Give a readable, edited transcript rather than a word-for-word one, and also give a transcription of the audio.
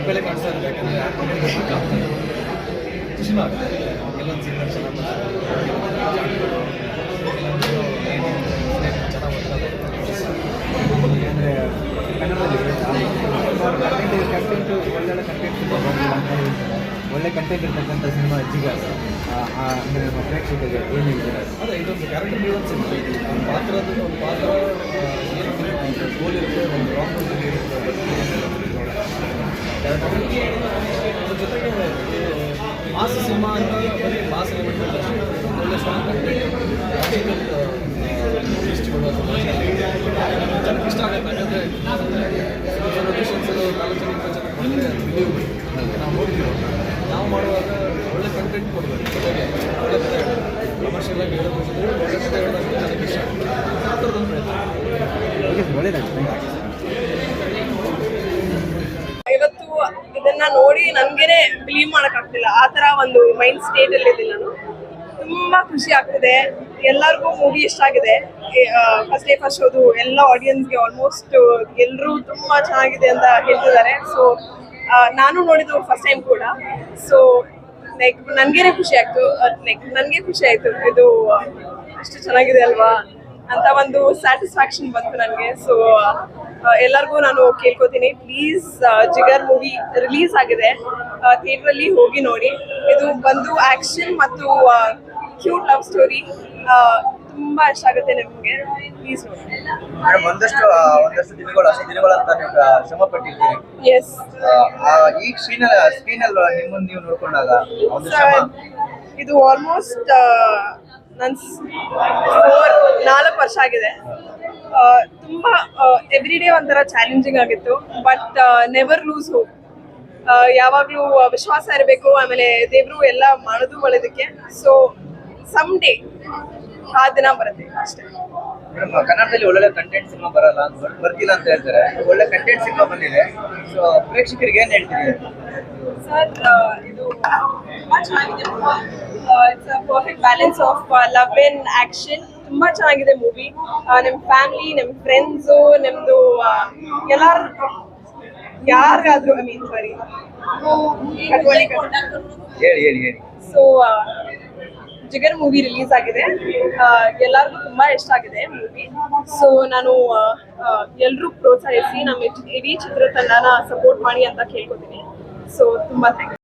ಬೆಲೆ ಕಾಣಿಸ್ತಾ ಇರುತ್ತೆ. ಯಾಕಂದರೆ ಖುಷಿನೂ ಆಗುತ್ತೆ. ಕೆಲವೊಂದು ಸೀನ್ ಚೆನ್ನಾಗಿ ಅಂದರೆ ಕನ್ನಡದಲ್ಲಿ ಕಂಟೆಂಟು ಒಳ್ಳೊಳ್ಳೆ ಕಂಟೆಂಟ್ ಒಳ್ಳೆ ಕಂಟೆಂಟ್ ಇರ್ತಕ್ಕಂಥ ಸಿನಿಮಾ ಜಿಗರ್ ಅಂದರೆ ನಮ್ಮ ಪ್ರೇಕ್ಷಕರಿಗೆ ಏನು ಹೇಳ್ತಾರೆ? ಅದೇ ಇದೊಂದು ಕ್ಯಾರೆಕ್ಟರ್ ಡ್ರಿವನ್ ಸಿನಿಮಾ. ಒಂದು ಪಾತ್ರ ಏನು ಗೋಲ್ ಇರುತ್ತೆ, ಒಂದು ರಾಂಗ್ ಇರುತ್ತೆ, ಅದ್ರ ಜೊತೆಗೆ ಮಾಸ್ ಸಿನಿಮಾ ಅಂತ ಬರೀ ಮಾಸ್ ಎಲಿಮೆಂಟ್ ಒಳ್ಳೆ ಸಾಂಗ್ ಇಷ್ಟಗಳು ಜನಕ್ಕೆ ಇಷ್ಟ ಆಗುತ್ತೆ. ಯಾಕಂದರೆ ಸೆಲೆಬ್ರೇಷನ್ಸಲ್ಲಿ 4 ಜನಕ್ಕೆ ನಾವು ನೋಡ್ತೀವಿ. ನಾವು ಮಾಡುವಾಗ ಒಳ್ಳೆ ಕಂಟೆಂಟ್ ಕೊಡಬೇಕು, ಜೊತೆಗೆ ಒಳ್ಳೆ ಕಥೆ ಕಮರ್ಷಿಯಲ್ ಆಗಿ ಹೇಳೋದ್ರ ಜೊತೆ ಒಳ್ಳೆ ಕಥೆ ಹೇಳಿದಾಗ ಜನಕ್ಕೆ ಇಷ್ಟ ಆಗುತ್ತೆ. ಆ ಥರದೊಂದು ಪ್ರಯತ್ನ ಒಳ್ಳೆಯದಾಗುತ್ತೆ. ಇವತ್ತು ಇದನ್ನ ನೋಡಿ ನನ್ಗೇನೆ ಬಿಲೀವ್ ಮಾಡಕ್ ಆಗ್ತಿಲ್ಲ. ಆ ತರ ಒಂದು ಮೈಂಡ್ ಸ್ಟೇಟ್ ಅಲ್ಲಿ ಇದ್ದೀನಿ ನಾನು. ತುಂಬಾ ಖುಷಿ ಆಗ್ತಿದೆ. ಎಲ್ಲರಿಗೂ ಮೂವಿ ಇಷ್ಟ ಆಗಿದೆ. ಫಸ್ಟ್ ಡೇ ಫಸ್ಟ್ ಶೋದು ಎಲ್ಲ ಆಡಿಯನ್ಸ್ಗೆ ಆಲ್ಮೋಸ್ಟ್ ಎಲ್ಲರೂ ತುಂಬಾ ಚೆನ್ನಾಗಿದೆ ಅಂತ ಹೇಳ್ತಿದ್ದಾರೆ. ಸೊ ನಾನು ನೋಡಿದ್ದು ಫಸ್ಟ್ ಟೈಮ್ ಕೂಡ. ಸೊ ಲೈಕ್ ನನಗೇನೆ ಖುಷಿ ಆಯ್ತು. ನನಗೆ ಖುಷಿ ಆಯ್ತು, ಇದು ಅಷ್ಟು ಚೆನ್ನಾಗಿದೆ ಅಲ್ವಾ ಅಂತ ಒಂದು ಸ್ಯಾಟಿಸ್ಫ್ಯಾಕ್ಷನ್ ಬಂತು ನನಗೆ. ಸೊ ಎಲ್ಲರಿಗೂ ನಾನು ಕೇಳ್ಕೊತೀನಿ, ಪ್ಲೀಸ್ ಜಿಗರ್ ಮೂವಿ ರಿಲೀಸ್ ಆಗಿದೆ, ಥಿಯೇಟ್ರಲ್ಲಿ ಹೋಗಿ ನೋಡಿ. ಇದು ಬಂದು ಆಕ್ಷನ್ ಮತ್ತು ಕ್ಯೂಟ್ ಲವ್ ಸ್ಟೋರಿ. ತುಂಬಾ ಇಷ್ಟ ಆಗುತ್ತೆ ನಿಮಗೆ, ಪ್ಲೀಸ್ ನೋಡಿ. ಮೇಡಮ್, ಒಂದಷ್ಟು ದಿನಗಳು ಅಂತ ನೀವು ಶ್ರಮ ಪಟ್ಟಿರ್ತೀರಿ. ಎಸ್, ಈ ಸ್ಕ್ರೀನಲ್ಲಿ ನಿಮ್ಮನ್ನು ನೀವು ನೋಡ್ಕೊಂಡಾಗ ಒಂದು ಶ್ರಮ ಇದು ಆಲ್ಮೋಸ್ಟ್ ನನ್ನ 4 ವರ್ಷ ಆಗಿದೆ. ತುಂಬಾ ಎವ್ರಿ ಡೇ ಒಂಥರ ಚಾಲೆಂಜಿಂಗ್ ಆಗಿತ್ತು. But never loose hope. ಯಾವಾಗಲೂ ವಿಶ್ವಾಸ ಇರಬೇಕು. ಆಮೇಲೆ ದೇವರು ಎಲ್ಲ ಮಾಡೋದು ಒಳ್ಳೇದಕ್ಕೆ. ಸೊ ಸಮ್ ಡೇ ಆ ದಿನ ಬರುತ್ತೆ ಅಷ್ಟೇ. ಮೇಡಮ್, ಕನ್ನಡದಲ್ಲಿ ಒಳ್ಳೊಳ್ಳೆ ಕಂಟೆಂಟ್ ಸಿನಿಮಾ ಬರ್ತಿಲ್ಲ ಅಂತ ಹೇಳ್ತಾರೆ. ಒಳ್ಳೆ ಕಂಟೆಂಟ್ ಸಿನಿಮಾ ಬಂದಿದೆ. ಸೊ ಪ್ರೇಕ್ಷಕರಿಗೆ ಏನು ಹೇಳ್ತೀರಿ ಸರ್? ಇದು ತುಂಬಾ ಚೆನ್ನಾಗಿದೆ. It's a perfect balance of love and action. ತುಂಬಾ ಚೆನ್ನಾಗಿದೆ ಮೂವಿ. ನಿಮ್ಮ ಫ್ಯಾಮಿಲಿ, ನಿಮ್ಮ ಫ್ರೆಂಡ್ಸು, ನಿಮ್ಮದು ಯಾರಿಗಾದ್ರೂ ಸಾರಿ ಹೇಳಿ. ಸೊ ಜಿಗರ್ ಮೂವಿ ರಿಲೀಸ್ ಆಗಿದೆ. ಎಲ್ಲರಿಗೂ ತುಂಬಾ ಇಷ್ಟ ಆಗಿದೆ ಮೂವಿ. ಸೊ ನಾನು ಎಲ್ಲರೂ ಪ್ರೋತ್ಸಾಹಿಸಿ ನಮ್ಮ ಇಡೀ ಚಿತ್ರತಂಡನ ಸಪೋರ್ಟ್ ಮಾಡಿ ಅಂತ ಕೇಳ್ಕೊತೀನಿ. ಸೊ ತುಂಬಾ ಥ್ಯಾಂಕ್ಸ್.